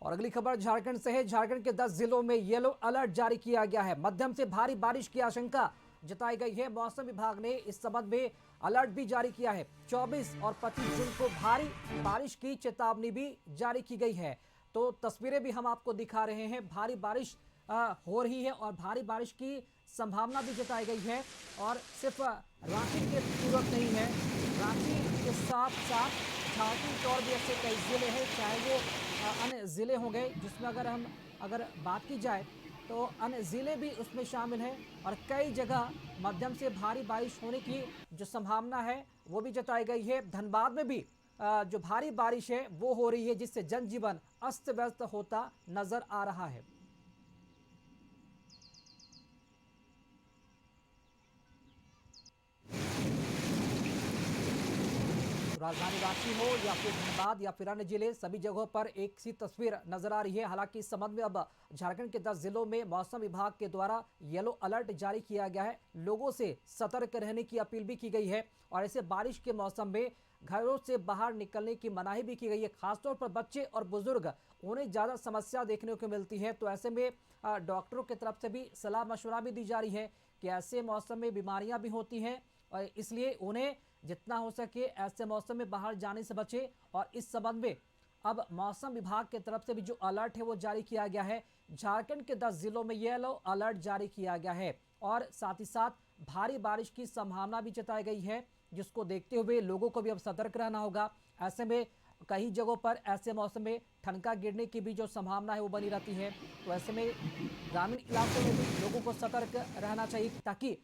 और अगली खबर झारखंड से है। झारखंड के 10 जिलों में येलो अलर्ट जारी किया गया है। मध्यम से भारी बारिश की आशंका जताई गई है। मौसम विभाग ने इस संबंध में अलर्ट भी जारी किया है। 24 और 25 जून को भारी बारिश की चेतावनी भी जारी की गई है। तो तस्वीरें भी हम आपको दिखा रहे हैं। भारी बारिश हो रही है और भारी बारिश की संभावना भी जताई गई है। और सिर्फ रांची की जरूरत नहीं है, रांची के साथ साथ झारखंड के और भी ऐसे कई जिले हैं, चाहे वो अन्य जिले होंगे जिसमें अगर बात की जाए तो अन्य जिले भी उसमें शामिल हैं। और कई जगह मध्यम से भारी बारिश होने की जो संभावना है वो भी जताई गई है। धनबाद में भी जो भारी बारिश है वो हो रही है, जिससे जनजीवन अस्त व्यस्त होता नजर आ रहा है। राजधानी रांची हो या फिर धनबाद या फिर अन्य जिले, सभी जगहों पर एक सी तस्वीर नजर आ रही है। हालांकि इस संबंध में अब झारखंड के 10 जिलों में मौसम विभाग के द्वारा येलो अलर्ट जारी किया गया है। लोगों से सतर्क रहने की अपील भी की गई है और ऐसे बारिश के मौसम में घरों से बाहर निकलने की मनाही भी की गई है। खासतौर पर बच्चे और बुजुर्ग, उन्हें ज्यादा समस्या देखने को मिलती है। तो ऐसे में डॉक्टरों की तरफ से भी सलाह मशवरा भी दी जा रही है कि ऐसे मौसम में बीमारियां भी होती हैं और इसलिए उन्हें जितना हो सके ऐसे मौसम में बाहर जाने से बचे। और इस संबंध में अब मौसम विभाग की तरफ से भी जो अलर्ट है वो जारी किया गया है। झारखंड के 10 जिलों में येलो अलर्ट जारी किया गया है और साथ ही साथ भारी बारिश की संभावना भी जताई गई है, जिसको देखते हुए लोगों को भी अब सतर्क रहना होगा। ऐसे में कई जगहों पर ऐसे मौसम में ठनका गिरने की भी जो संभावना है वो बनी रहती है। तो ऐसे में ग्रामीण इलाकों में भी लोगों को सतर्क रहना चाहिए, ताकि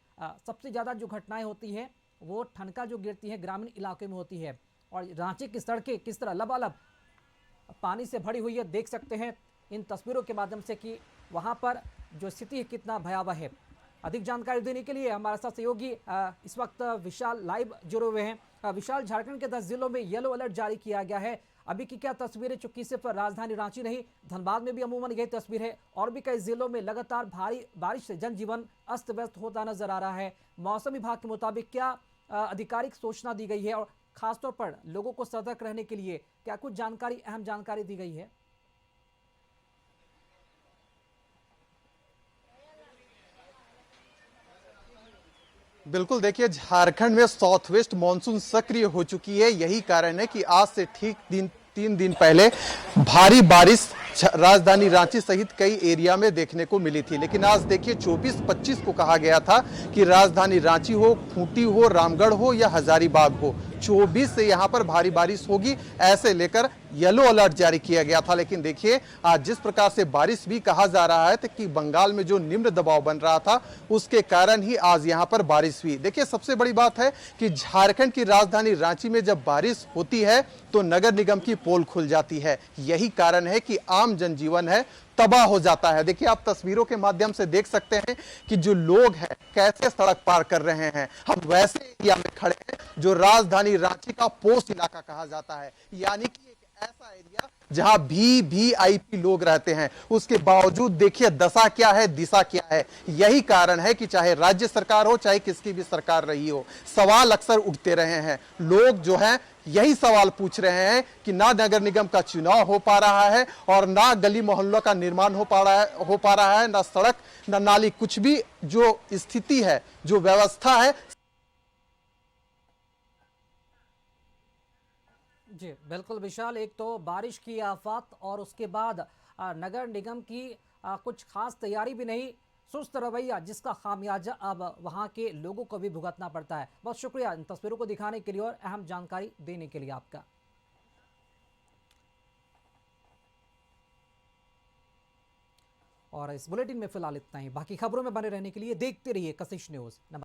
सबसे ज़्यादा जो घटनाएं होती हैं वो ठनका जो गिरती है ग्रामीण इलाके में होती है। और रांची की सड़कें किस तरह लबालब पानी से भरी हुई है, देख सकते हैं इन तस्वीरों के माध्यम से कि वहां पर जो स्थिति है कितना भयावह है। अधिक जानकारी देने के लिए हमारे साथ सहयोगी इस वक्त विशाल लाइव जुड़े हुए हैं। विशाल, झारखंड के 10 जिलों में येलो अलर्ट जारी किया गया है, अभी की क्या तस्वीरें? चूंकि सिर्फ राजधानी रांची नहीं, धनबाद में भी अमूमन यही तस्वीर है और भी कई जिलों में लगातार भारी बारिश से जनजीवन अस्त व्यस्त होता नजर आ रहा है। मौसम विभाग के मुताबिक क्या आधिकारिक सूचना दी गई है और खासतौर पर लोगों को सतर्क रहने के लिए क्या कुछ जानकारी, अहम जानकारी दी गई है? बिल्कुल, देखिए झारखंड में साउथ वेस्ट मानसून सक्रिय हो चुकी है। यही कारण है कि आज से ठीक 3 दिन पहले भारी बारिश राजधानी रांची सहित कई एरिया में देखने को मिली थी। लेकिन आज देखिए 24-25 को कहा गया था कि राजधानी रांची हो, खूंटी हो, रामगढ़ हो या हजारीबाग हो, 24 से यहां पर भारी बारिश होगी, ऐसे लेकर येलो अलर्ट जारी किया गया था। लेकिन देखिए आज जिस प्रकार से बारिश भी कहा जा रहा है कि बंगाल में जो निम्न दबाव बन रहा था उसके कारण ही आज यहां पर बारिश हुई। देखिए सबसे बड़ी बात है कि झारखंड की राजधानी रांची में जब बारिश होती है तो नगर निगम की पोल खुल जाती है। यही कारण है कि आम जनजीवन है तबाह हो जाता है। देखिए आप तस्वीरों के माध्यम से देख सकते हैं कि जो लोग हैं कैसे सड़क पार कर रहे हैं। हम वैसे एरिया में खड़े हैं जो राजधानी रांची का पोस्ट इलाका कहा जाता है, यानी कि एक ऐसा एरिया जहां वीवीआईपी लोग रहते हैं। उसके बावजूद देखिए दशा क्या है, दिशा क्या है। यही कारण है कि चाहे राज्य सरकार हो, चाहे किसकी भी सरकार रही हो, सवाल अक्सर उठते रहे हैं। लोग जो हैं यही सवाल पूछ रहे हैं कि ना नगर निगम का चुनाव हो पा रहा है और ना गली मोहल्लों का निर्माण हो पा रहा है, ना सड़क, ना नाली, कुछ भी जो स्थिति है, जो व्यवस्था है। जी बिल्कुल विशाल, एक तो बारिश की आफत और उसके बाद नगर निगम की कुछ खास तैयारी भी नहीं, सुस्त रवैया, जिसका खामियाजा अब वहां के लोगों को भी भुगतना पड़ता है। बहुत शुक्रिया इन तस्वीरों को दिखाने के लिए और अहम जानकारी देने के लिए आपका। और इस बुलेटिन में फिलहाल इतना ही। बाकी खबरों में बने रहने के लिए देखते रहिए कशिश न्यूज। नमस्कार।